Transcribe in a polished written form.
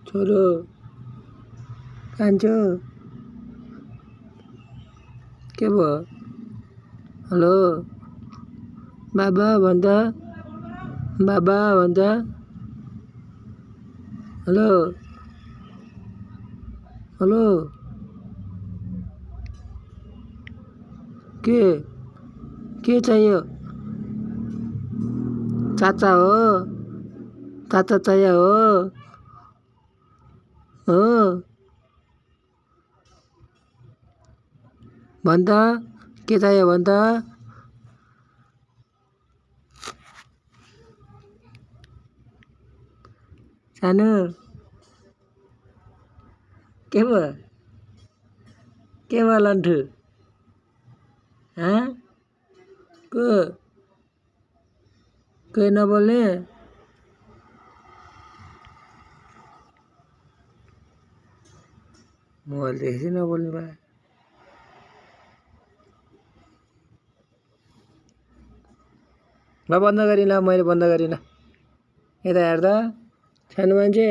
छोरो कान्छो के भयो? हेलो बाबा भन्छ, बाबा भन्छ। हेलो हेलो के चाहियो? चाचा हो? चाचा चाहियो हो भन्छ। के चाहियो भन्छ? सानो के भयो? के भयो लन्ठु? कोही नबोल्ने? मोबाइल देखेपछि नबोल्ने भयो। ल बन्द गरिन, मैले बन्द गरिन। यता हेर्दा सानो मान्छे